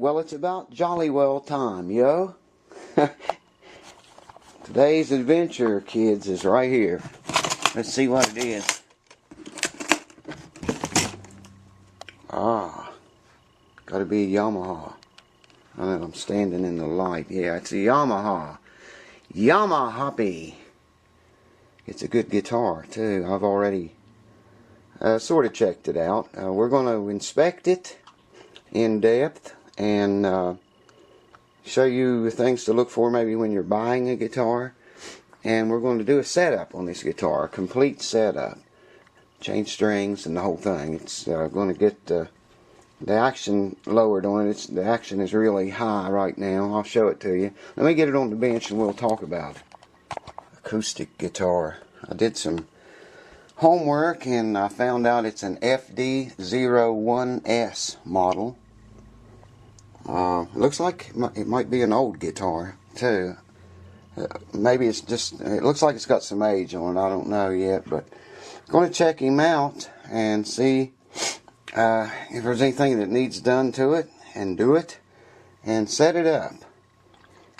Well, it's about jolly well time, yo. Today's adventure, kids, is right here. Let's see what it is. Ah, gotta be a Yamaha. I know I'm standing in the light. Yeah, it's a Yamaha. Yamaha. It's a good guitar, too. I've already sort of checked it out. We're going to inspect it in depth and show you things to look for maybe when you're buying a guitar. And we're going to do a setup on this guitar, a complete setup. Change strings and the whole thing. It's going to get the action lowered on it. The action is really high right now. I'll show it to you. Let me get it on the bench and we'll talk about it. Acoustic guitar. I did some homework and I found out it's an FD01S model. Looks like it might be an old guitar too. Maybe it's just, it looks like it's got some age on it. I don't know yet, but I'm going to check him out and see if there's anything that needs done to it, and do it and set it up.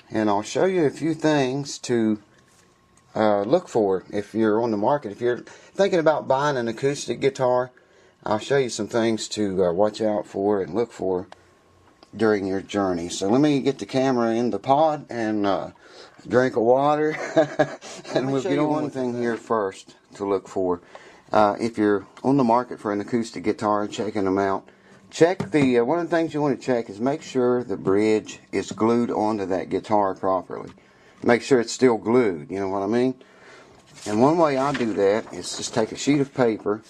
And I'll show you a few things to look for if you're on the market. If you're thinking about buying an acoustic guitar, I'll show you some things to watch out for and look for during your journey. So let me get the camera in the pod and drink of water and we'll get on. One thing here first to look for. If you're on the market for an acoustic guitar, checking them out, check the one of the things you want to check is make sure the bridge is glued onto that guitar properly. Make sure it's still glued, you know what I mean? And one way I do that is just take a sheet of paper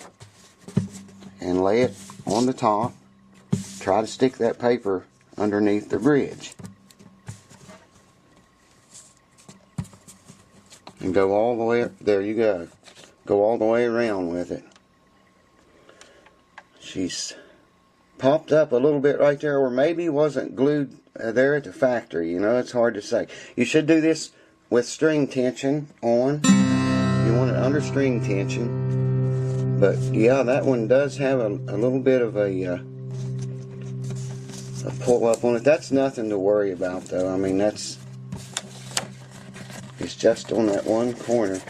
and lay it on the top. Try to stick that paper underneath the bridge. And go all the way up. There you go. Go all the way around with it. She's popped up a little bit right there, or maybe wasn't glued there at the factory. You know, it's hard to say. You should do this with string tension on. You want it under string tension. But yeah, that one does have a little bit of a pull up on it. That's nothing to worry about though. I mean, it's just on that one corner.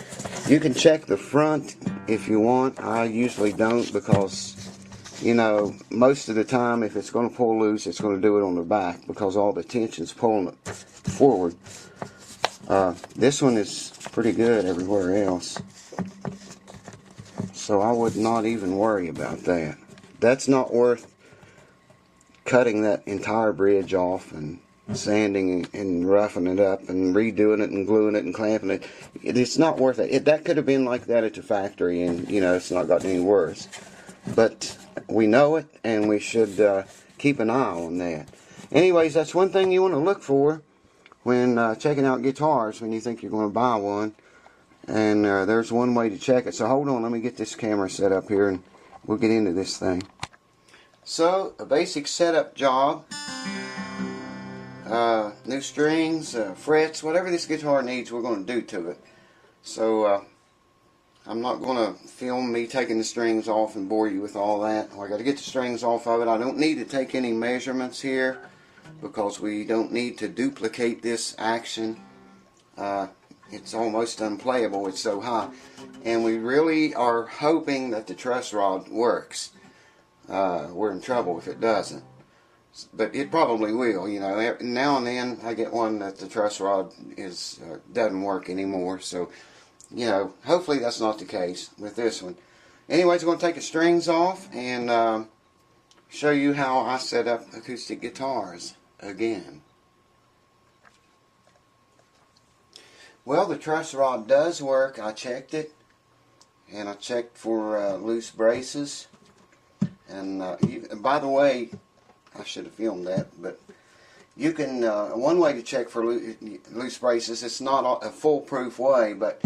You can check the front if you want. I usually don't because, you know, most of the time if it's going to pull loose, it's going to do it on the back because all the tension's pulling it forward. This one is pretty good everywhere else. So I would not even worry about that. That's not worth cutting that entire bridge off and sanding and roughing it up and redoing it and gluing it and clamping it. It's not worth it. That could have been like that at the factory and, you know, it's not gotten any worse. But we know it and we should keep an eye on that. Anyways, that's one thing you want to look for when checking out guitars when you think you're going to buy one. And there's one way to check it. So hold on, let me get this camera set up here and we'll get into this thing. So, a basic setup job. New strings, frets, whatever this guitar needs, we're going to do to it. So, I'm not going to film me taking the strings off and bore you with all that. I got to get the strings off of it. I don't need to take any measurements here because we don't need to duplicate this action. It's almost unplayable. It's so high. And we really are hoping that the truss rod works. We're in trouble if it doesn't. But it probably will, you know. Now and then I get one that the truss rod doesn't work anymore. So, you know, hopefully that's not the case with this one. Anyways, I'm going to take the strings off and show you how I set up acoustic guitars again. Well, the truss rod does work. I checked it. And I checked for loose braces. And by the way, I should have filmed that, but you can, one way to check for loose braces, it's not a foolproof way, but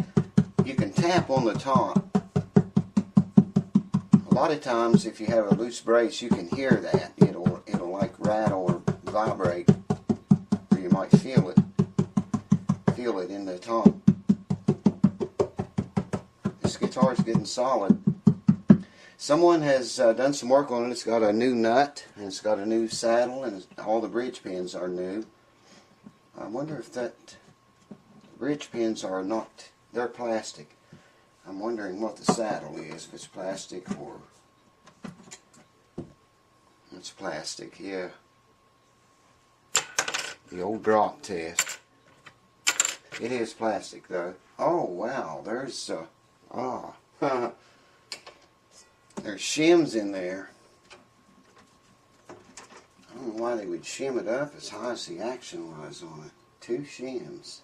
you can tap on the top. A lot of times if you have a loose brace, you can hear that. It'll like rattle or vibrate, or you might feel it in the top. This guitar is getting solid. Someone has done some work on it. It's got a new nut, and it's got a new saddle, and all the bridge pins are new. I wonder if that bridge pins are not, they're plastic. I'm wondering what the saddle is, if it's plastic or... It's plastic, yeah. The old drop test. It is plastic though. Oh wow, there's there's shims in there. I don't know why they would shim it up as high as the action was on it. 2 shims.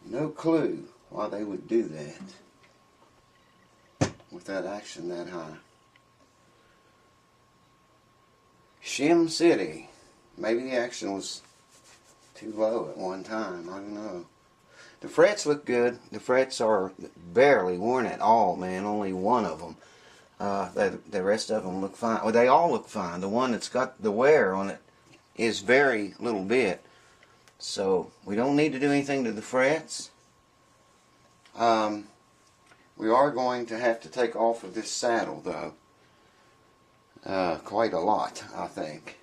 No clue why they would do that with that action that high. Shim City. Maybe the action was too low at one time. I don't know. The frets look good. The frets are barely worn at all, man. Only one of them. The rest of them look fine. Well, they all look fine. The one that's got the wear on it is very little bit. So we don't need to do anything to the frets. We are going to have to take off of this saddle though. Quite a lot, I think.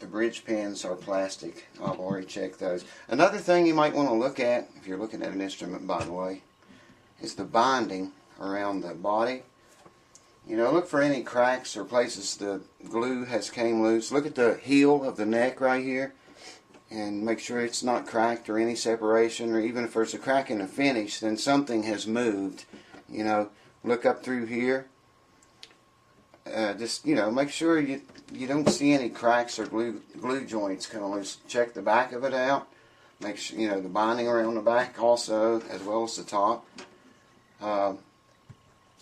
The bridge pins are plastic. I've already checked those. Another thing you might want to look at, if you're looking at an instrument by the way, is the binding around the body. You know, look for any cracks or places the glue has came loose. Look at the heel of the neck right here and make sure it's not cracked or any separation, or even if there's a crack in the finish, then something has moved. You know, look up through here. Just, you know, make sure you don't see any cracks or glue joints come loose. Check the back of it out. Make sure, you know, the binding around the back also, as well as the top.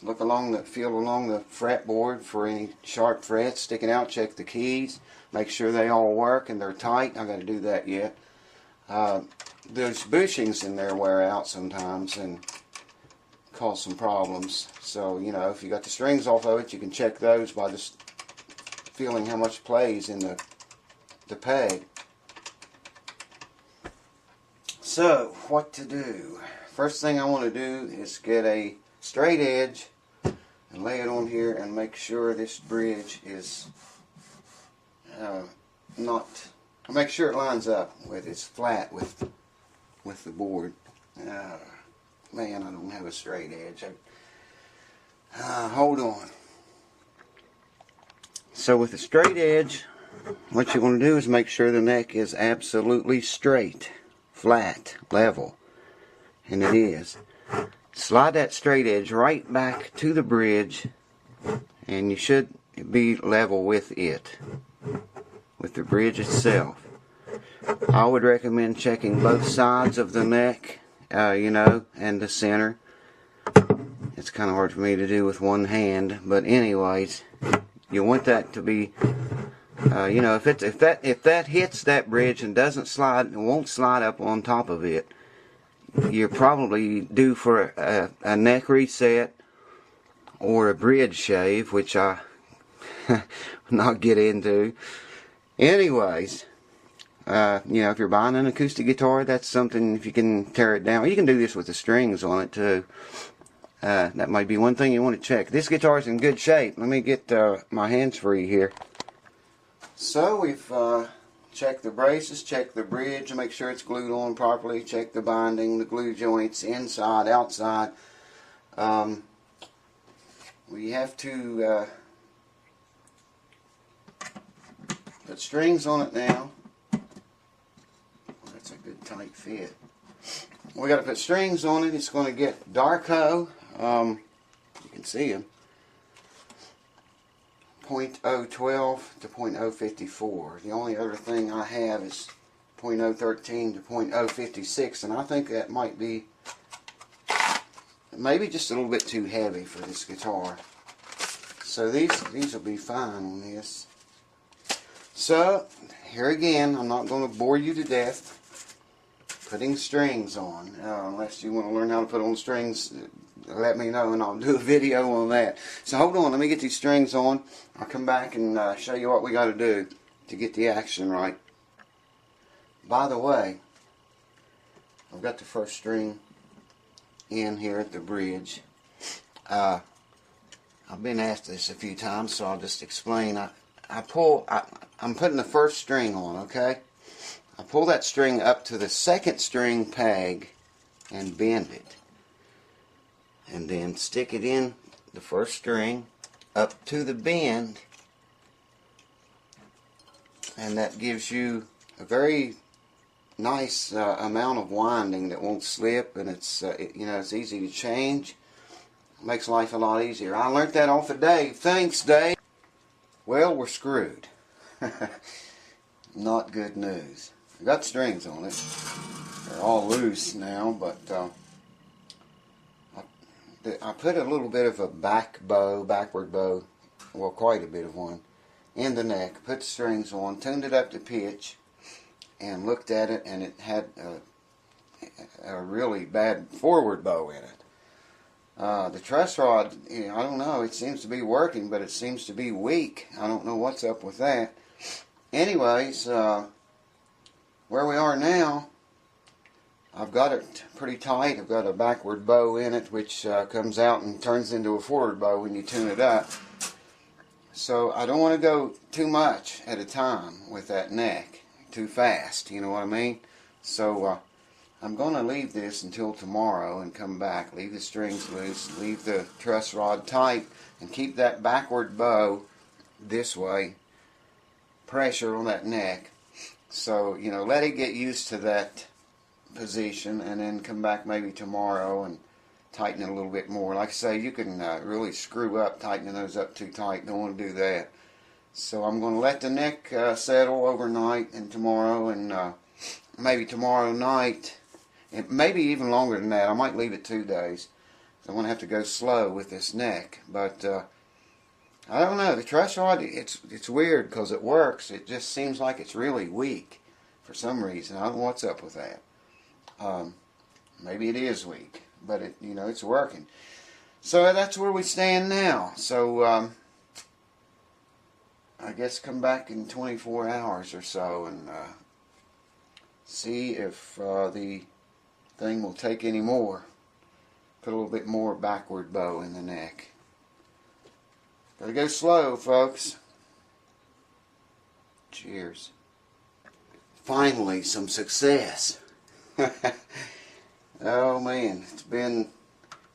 Look along feel along the fretboard for any sharp frets sticking out. Check the keys. Make sure they all work and they're tight. I've got to do that yet. There's bushings in there wear out sometimes and cause some problems. So, you know, if you got the strings off of it, you can check those by just feeling how much plays in the peg. So, what to do? First thing I want to do is get a straight edge and lay it on here and make sure this bridge is make sure it lines up with, it's flat with the board. Man, I don't have a straight edge. Hold on. So with a straight edge, what you want to do is make sure the neck is absolutely straight, flat, level. And it is. Slide that straight edge right back to the bridge, and you should be level with it, with the bridge itself. I would recommend checking both sides of the neck, you know, and the center. It's kind of hard for me to do with one hand, but anyways, you want that to be, you know, if that hits that bridge and doesn't slide, it won't slide up on top of it, you're probably due for a neck reset or a bridge shave, which I will not get into. Anyways, you know, if you're buying an acoustic guitar, that's something, if you can tear it down. You can do this with the strings on it too. That might be one thing you want to check. This guitar is in good shape. Let me get my hands free here. So we've checked the braces, checked the bridge, make sure it's glued on properly, check the binding, the glue joints, inside, outside. We have to put strings on it now. That's a good tight fit. We got to put strings on it. It's going to get Darko. You can see them. 0.012 to 0.054. The only other thing I have is 0.013 to 0.056, and I think that might be maybe just a little bit too heavy for this guitar. So these will be fine on this. So here again, I'm not going to bore you to death putting strings on. Unless you want to learn how to put on strings, let me know and I'll do a video on that. So hold on, let me get these strings on. I'll come back and show you what we got to do to get the action right. By the way, I've got the first string in here at the bridge. I've been asked this a few times, so I'll just explain. I'm putting the first string on, okay? I pull that string up to the second string peg and bend it. And then stick it in the first string up to the bend. And that gives you a very nice amount of winding that won't slip, and it's it's easy to change. Makes life a lot easier. I learned that off of Dave. Thanks, Dave. Well, we're screwed. Not good news. I got strings on it. They're all loose now, but I put a little bit of a backward bow, well, quite a bit of one, in the neck. Put the strings on, tuned it up to pitch, and looked at it, and it had a really bad forward bow in it. The truss rod, I don't know, it seems to be working, but it seems to be weak. I don't know what's up with that. Anyways, where we are now, I've got it pretty tight. I've got a backward bow in it, which comes out and turns into a forward bow when you tune it up. So I don't want to go too much at a time with that neck, too fast, you know what I mean? So I'm going to leave this until tomorrow and come back. Leave the strings loose, leave the truss rod tight, and keep that backward bow this way, pressure on that neck. So, let it get used to that position, and then come back maybe tomorrow and tighten it a little bit more. Like I say, you can really screw up tightening those up too tight. Don't want to do that. So I'm going to let the neck settle overnight and tomorrow, and maybe tomorrow night, and maybe even longer than that. I might leave it 2 days. I'm going to have to go slow with this neck. But I don't know. The truss rod, it's weird because it works. It just seems like it's really weak for some reason. I don't know what's up with that. Maybe it is weak, but it's working. So that's where we stand now. So I guess come back in 24 hours or so and see if the thing will take any more. Put a little bit more backward bow in the neck. Gotta go slow, folks. Cheers. Finally, some success. Oh man, it's been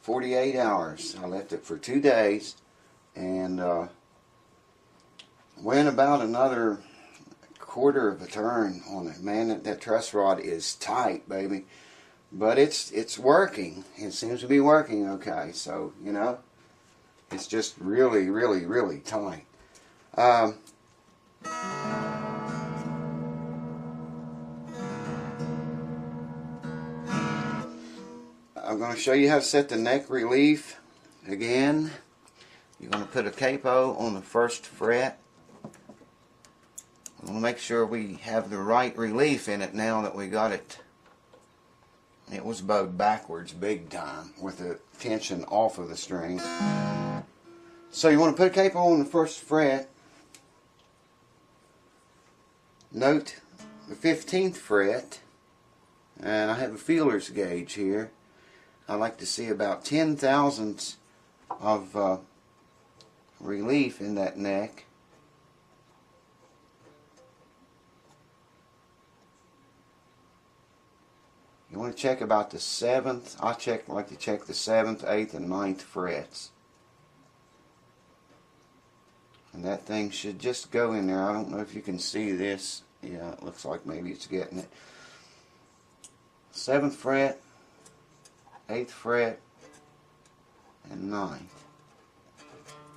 48 hours. I left it for 2 days and went about another quarter of a turn on it. Man, that truss rod is tight, baby. But it's working. It seems to be working okay. So, it's just really, really, really tight. I'm going to show you how to set the neck relief again. You're going to put a capo on the first fret. I'm going to make sure we have the right relief in it now that we got it. It was bowed backwards big time with the tension off of the string. So you want to put a capo on the first fret. Note the 15th fret. And I have a feeler's gauge here. I like to see about 10 thousandths of relief in that neck. You want to check about the 7th. I like to check the 7th, 8th, and 9th frets. And that thing should just go in there. I don't know if you can see this. Yeah, it looks like maybe it's getting it. 7th fret, 8th fret, and 9th.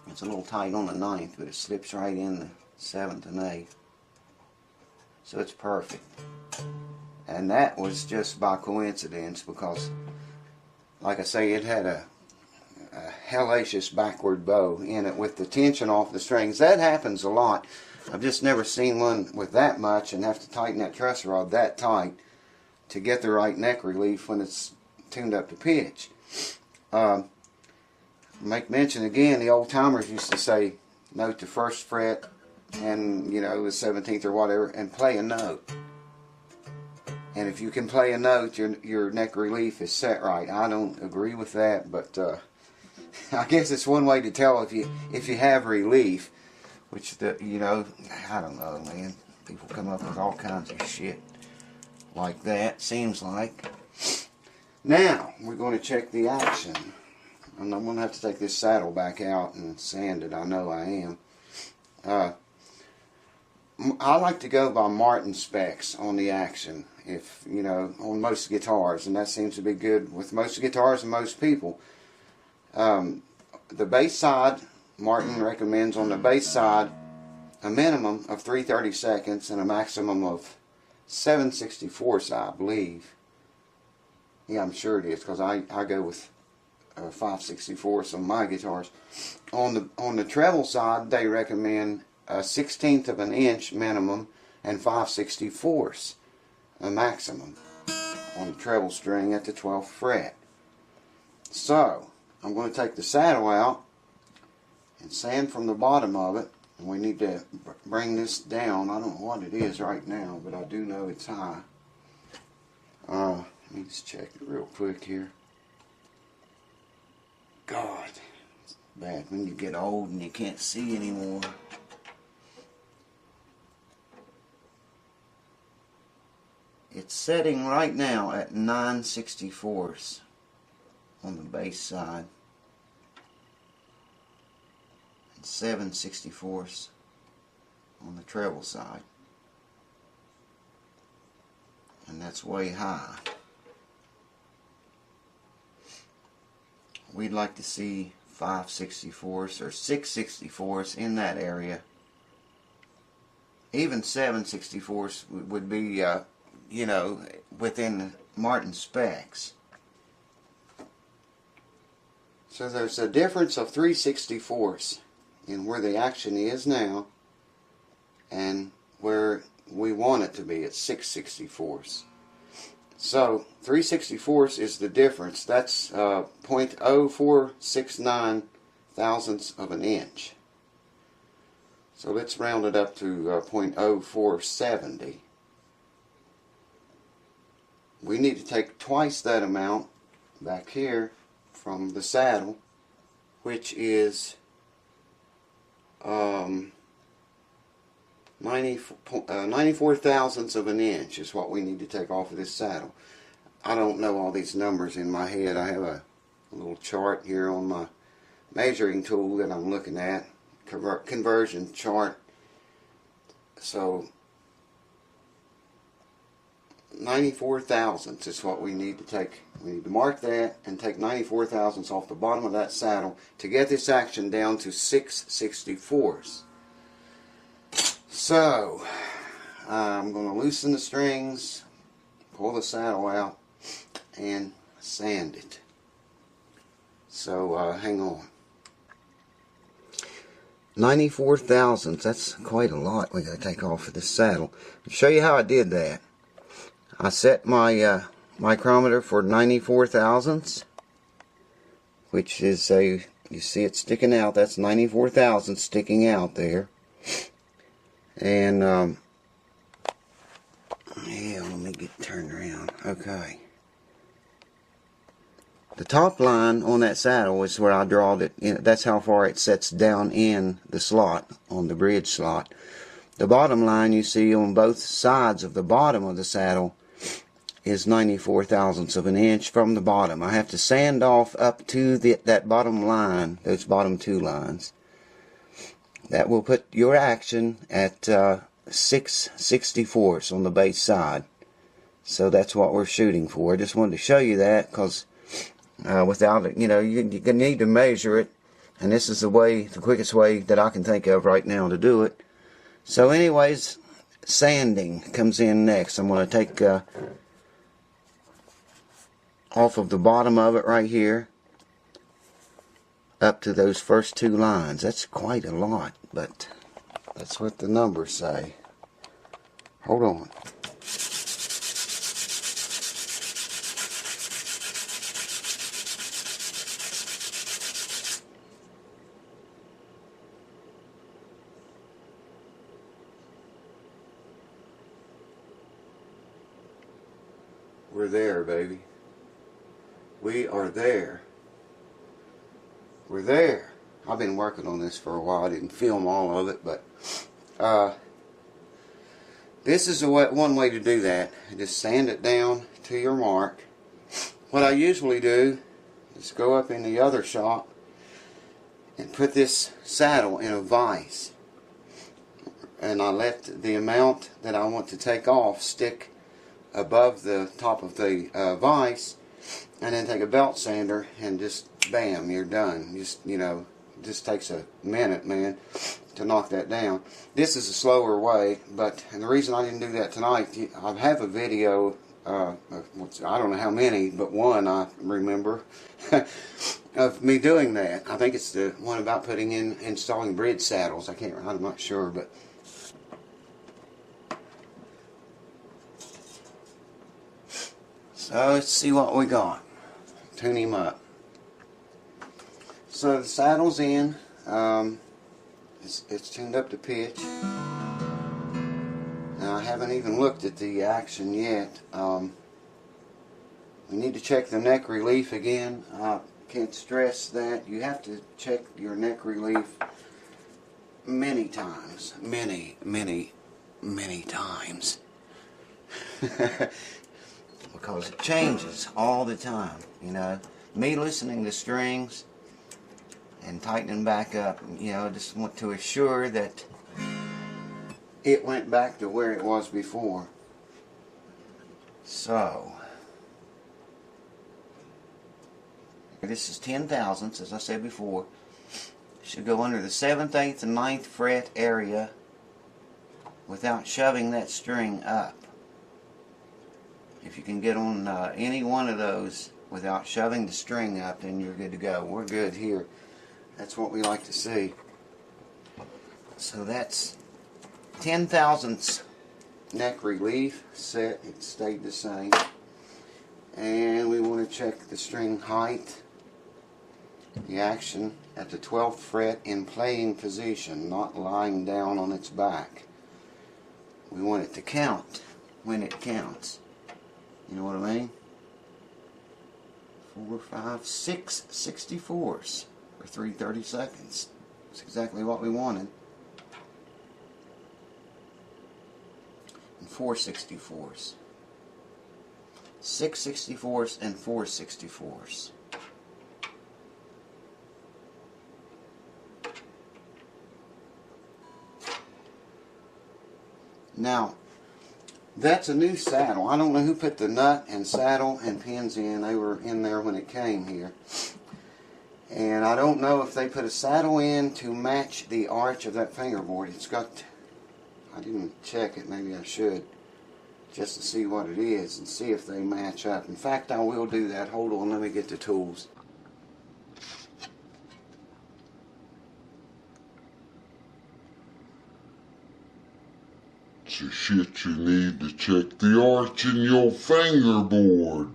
It's a little tight on the 9th, but it slips right in the 7th and 8th. So it's perfect. And that was just by coincidence because, like I say, it had a hellacious backward bow in it with the tension off the strings. That happens a lot. I've just never seen one with that much and have to tighten that truss rod that tight to get the right neck relief when it's tuned up to pitch. Make mention again, the old timers used to say, note the first fret and, the 17th or whatever, and play a note. And if you can play a note, your neck relief is set right. I don't agree with that, but I guess it's one way to tell if you have relief. Which you know, I don't know, man. People come up with all kinds of shit like that. Seems like. Now we're going to check the action. And I'm going to have to take this saddle back out and sand it. I know I am. I like to go by Martin specs on the action, if you know, on most guitars, and that seems to be good with most guitars and most people. The bass side, Martin recommends on the bass side a minimum of 3/32 and a maximum of 7/64, I believe. Yeah, I'm sure it is, because I go with 5/64 on my guitars. On the treble side, they recommend a 1/16 of an inch minimum and 5/64 a maximum on the treble string at the 12th fret. So I'm going to take the saddle out and sand from the bottom of it, and we need to bring this down. I don't know what it is right now, but I do know it's high. Let me just check it real quick here. God, it's bad when you get old and you can't see anymore. It's setting right now at 9/64 on the bass side and 7/64 on the treble side, and that's way high. We'd like to see 5/64 or 6/64 in that area. Even 7/64 would be you know, within Martin specs. So there's a difference of 3/64 in where the action is now and where we want it to be at 6/64. So 3/64 is the difference. That's 0.0469 thousandths of an inch. So let's round it up to 0.0470. We need to take twice that amount back here from the saddle, which is 94 thousandths of an inch is what we need to take off of this saddle. I don't know all these numbers in my head. I have a little chart here on my measuring tool that I'm looking at, conversion chart. So 94 thousandths is what we need to take. We need to mark that and take 94 thousandths off the bottom of that saddle to get this action down to 6/64. So I'm going to loosen the strings, pull the saddle out, and sand it. So hang on. 94 thousandths, that's quite a lot we got to take off of this saddle. I'll show you how I did that. I set my micrometer for 94 thousandths, which is you see it sticking out. That's 94 thousandths sticking out there. And yeah, let me get turned around. Okay. The top line on that saddle is where I drawed it. That's how far it sets down in the slot, on the bridge slot. The bottom line you see on both sides of the bottom of the saddle is 94 thousandths of an inch from the bottom. I have to sand off up to that bottom line, those bottom two lines. That will put your action at 6/64 on the bass side. So that's what we're shooting for. I just wanted to show you that because without it, you know, you need to measure it, and this is the quickest way that I can think of right now to do it. So anyways, sanding comes in next. I'm going to take off of the bottom of it right here up to those first two lines. That's quite a lot, but that's what the numbers say. Hold on. We're there, baby. We are there. We're there. I've been working on this for a while. I didn't film all of it, but this is one way to do that. Just sand it down to your mark. What I usually do is go up in the other shop and put this saddle in a vise. And I let the amount that I want to take off stick above the top of the vise, and then take a belt sander and just bam, you're done. Just, you know, just takes a minute, man, to knock that down. This is a slower way, but and the reason I didn't do that tonight, I have a video, I don't know how many, but one I remember of me doing that. I think it's the one about installing bridge saddles. I'm not sure, but so let's see what we got. Tune him up. So the saddle's in. It's tuned up to pitch. Now I haven't even looked at the action yet. We need to check the neck relief again. I can't stress that. You have to check your neck relief many times. Many times. Because it changes all the time, you know. Me listening to strings and tightening back up, you know, just want to assure that it went back to where it was before. So, this is 10 thousandths, as I said before. Should go under the 7th, 8th, and 9th fret area without shoving that string up. If you can get on any one of those without shoving the string up, then you're good to go. We're good here. That's what we like to see. So that's 10 thousandths neck relief set. It stayed the same. And we want to check the string height, the action at the 12th fret in playing position, not lying down on its back. We want it to count when it counts. You know what I mean? 4, 5, 6 64s for 3/30 seconds. That's exactly what we wanted. And 4 64s. 6 64s and 4 64s. Now, that's a new saddle. I don't know who put the nut and saddle and pins in. They were in there when it came here. And I don't know if they put a saddle in to match the arch of that fingerboard. It's got, I didn't check it, maybe I should, just to see what it is and see if they match up. In fact, I will do that. Hold on, let me get the tools. So shit, you need to check the arch in your fingerboard,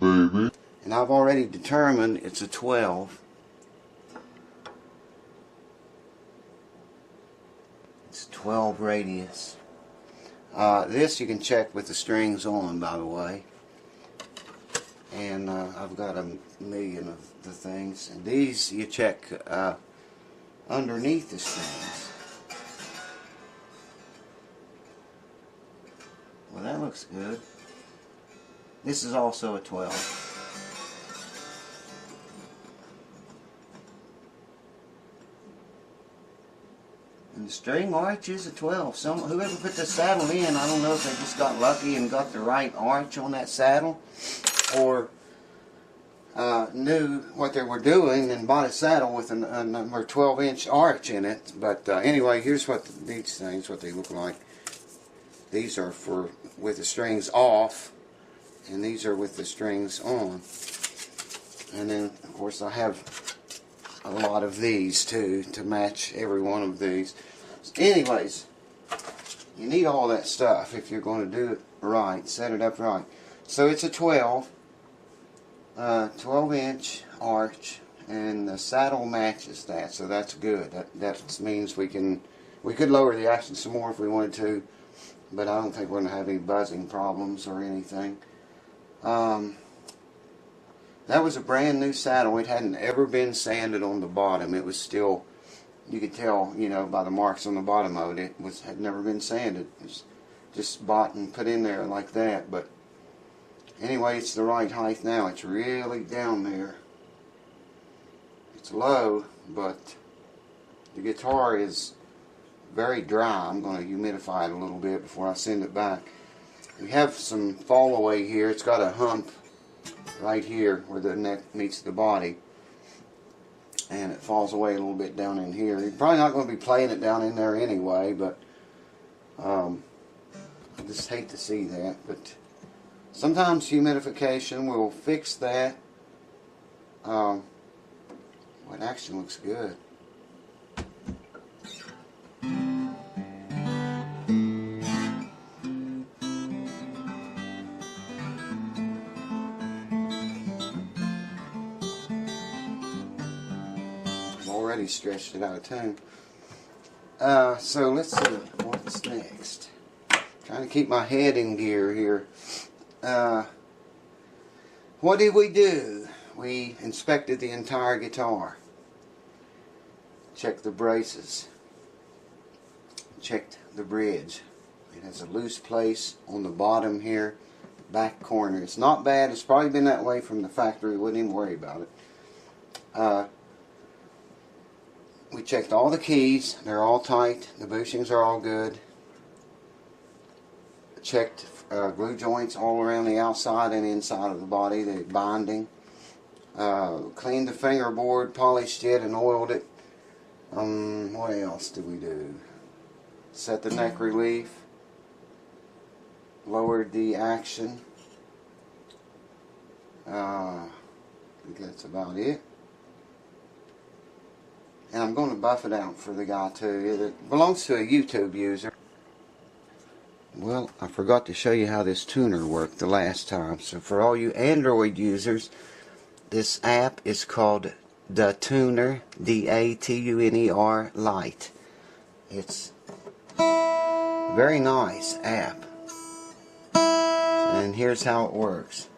baby. And I've already determined it's a 12. It's 12 radius. This you can check with the strings on, by the way. And I've got a million of the things. And these you check underneath the strings. Well, that looks good. This is also a 12. And the string arch is a 12. Whoever put the saddle in, I don't know if they just got lucky and got the right arch on that saddle, or knew what they were doing and bought a saddle with a number 12-inch arch in it. But anyway, here's what these things, what they look like. These are for with the strings off, and these are with the strings on. And then, of course, I have a lot of these too to match every one of these. So anyways, you need all that stuff if you're going to do it right, set it up right. So it's a 12-inch arch, and the saddle matches that, so that's good. That means we could lower the action some more if we wanted to. But I don't think we're going to have any buzzing problems or anything. That was a brand new saddle. It hadn't ever been sanded on the bottom. It was still, you could tell, you know, by the marks on the bottom of it, had never been sanded. It was just bought and put in there like that. But anyway, it's the right height now. It's really down there. It's low, but the guitar is very dry. I'm going to humidify it a little bit before I send it back. We have some fall away here. It's got a hump right here where the neck meets the body, and it falls away a little bit down in here. You're probably not going to be playing it down in there anyway, but I just hate to see that. But sometimes humidification will fix that. Well, it actually looks good. Already stretched it out of tune. So let's see what's next. Trying to keep my head in gear here. What did we do? We inspected the entire guitar. Checked the braces. Checked the bridge. It has a loose place on the bottom here, back corner. It's not bad. It's probably been that way from the factory. Wouldn't even worry about it. We checked all the keys. They're all tight. The bushings are all good. Checked glue joints all around the outside and inside of the body, the binding. Cleaned the fingerboard, polished it, and oiled it. What else did we do? Set the neck relief. Lowered the action. I think that's about it. And I'm going to buff it out for the guy too. It belongs to a YouTube user. Well, I forgot to show you how this tuner worked the last time. So for all you Android users, this app is called The Tuner, D-A-T-U-N-E-R Lite. It's a very nice app. And here's how it works.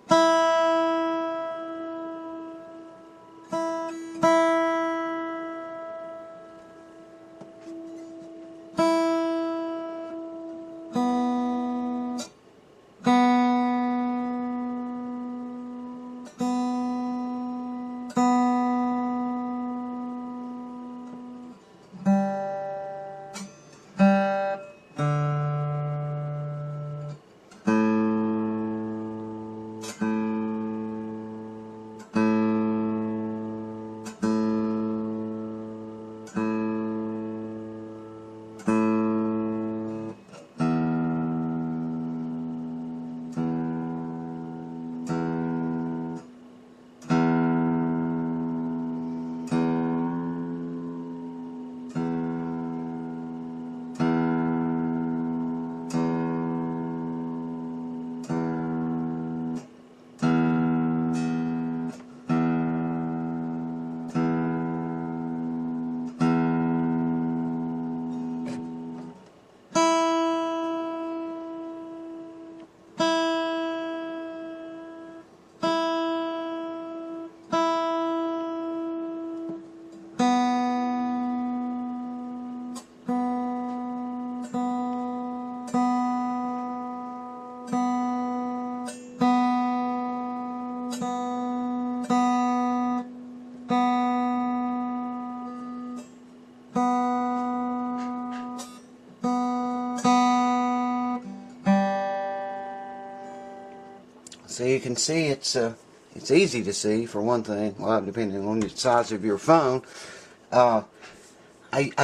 So you can see it's easy to see for one thing. Well, depending on the size of your phone. I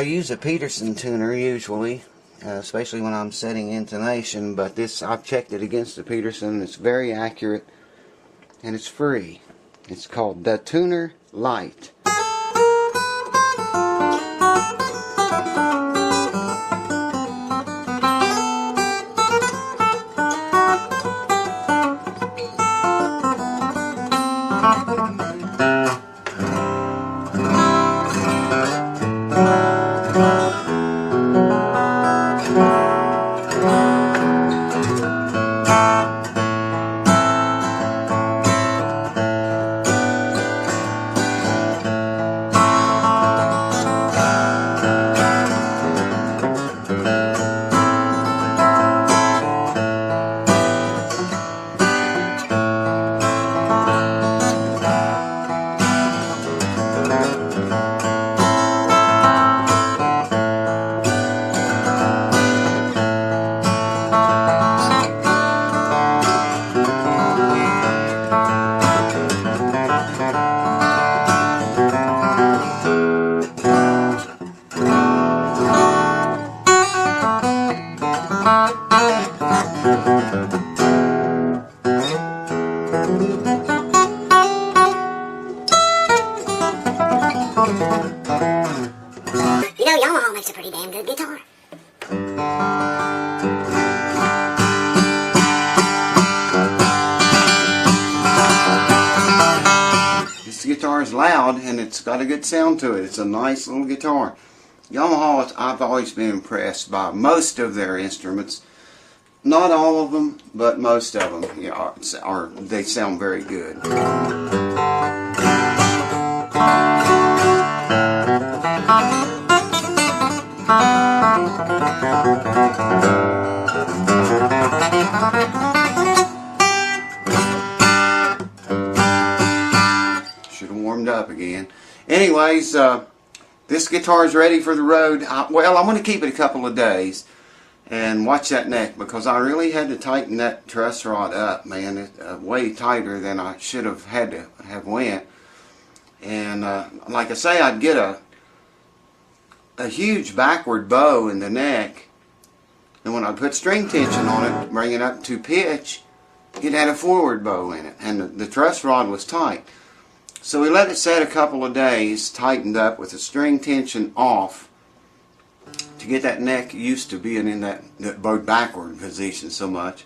use a Peterson tuner usually, especially when I'm setting intonation. But this, I've checked it against the Peterson. It's very accurate, and it's free. It's called The Tuner Lite. You know, Yamaha makes a pretty damn good guitar. This guitar is loud and it's got a good sound to it. It's a nice little guitar. Yamaha, I've always been impressed by most of their instruments. Not all of them, but most of them, you know, they sound very good. Should have warmed up again. Anyways, this guitar is ready for the road. Well, I'm going to keep it a couple of days and watch that neck, because I really had to tighten that truss rod up, man. It's way tighter than I should have had to have went. And like I say, I'd get a huge backward bow in the neck, and when I put string tension on it, bring it up to pitch, it had a forward bow in it, and the truss rod was tight. So we let it set a couple of days, tightened up with the string tension off, to get that neck used to being in that backward position so much,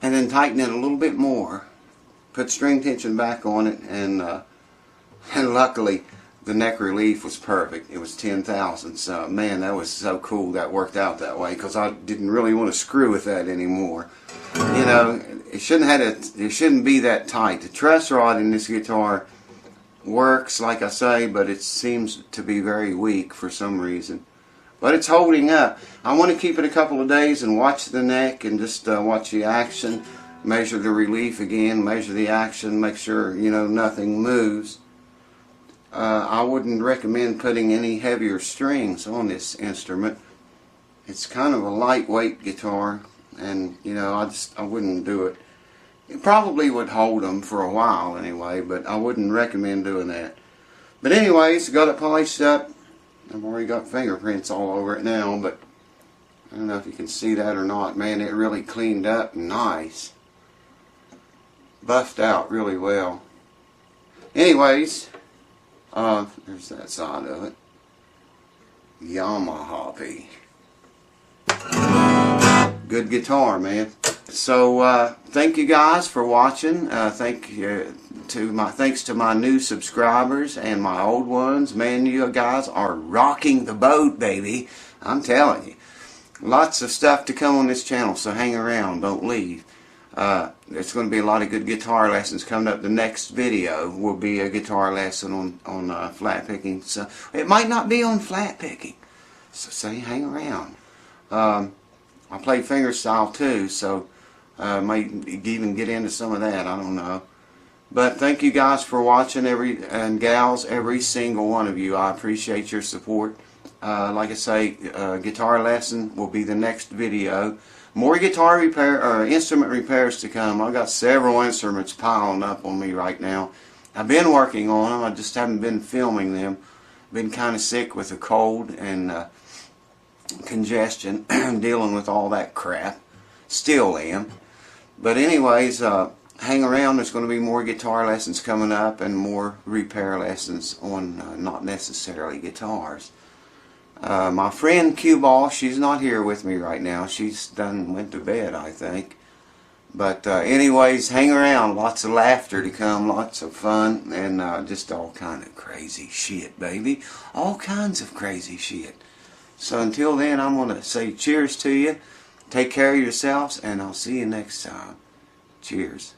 and then tighten it a little bit more, put string tension back on it, and luckily the neck relief was perfect. It was 10 thousandths. Man, that was so cool that worked out that way, because I didn't really want to screw with that anymore. You know, it shouldn't be that tight. The truss rod in this guitar works, like I say, but it seems to be very weak for some reason. But it's holding up. I want to keep it a couple of days and watch the neck and just watch the action, measure the relief again, measure the action, make sure, you know, nothing moves. I wouldn't recommend putting any heavier strings on this instrument. It's kind of a lightweight guitar, and you know, I wouldn't do it. It probably would hold them for a while anyway, but I wouldn't recommend doing that. But anyways, got it polished up. I've already got fingerprints all over it now, but I don't know if you can see that or not. Man, it really cleaned up nice. Buffed out really well. Anyways, there's that side of it. Yamaha P. Good guitar, man. So thank you guys for watching. Thanks to my new subscribers and my old ones. Man, you guys are rocking the boat, baby. I'm telling you. Lots of stuff to come on this channel, so hang around, don't leave. There's going to be a lot of good guitar lessons coming up. The next video will be a guitar lesson on flat picking. So it might not be on flat picking, so say hang around. I play fingerstyle too, so might even get into some of that. I don't know. But thank you guys for watching, and gals, every single one of you. I appreciate your support. Like I say, guitar lesson will be the next video. More guitar repair or instrument repairs to come. I've got several instruments piling up on me right now. I've been working on them. I just haven't been filming them. Been kind of sick with a cold and congestion, dealing with all that crap. Still am. But anyways, hang around. There's going to be more guitar lessons coming up and more repair lessons on not necessarily guitars. My friend Cue Ball, she's not here with me right now. She's went to bed, I think. But anyways, hang around. Lots of laughter to come, lots of fun, and just all kind of crazy shit, baby. All kinds of crazy shit. So until then, I'm going to say cheers to you. Take care of yourselves, and I'll see you next time. Cheers.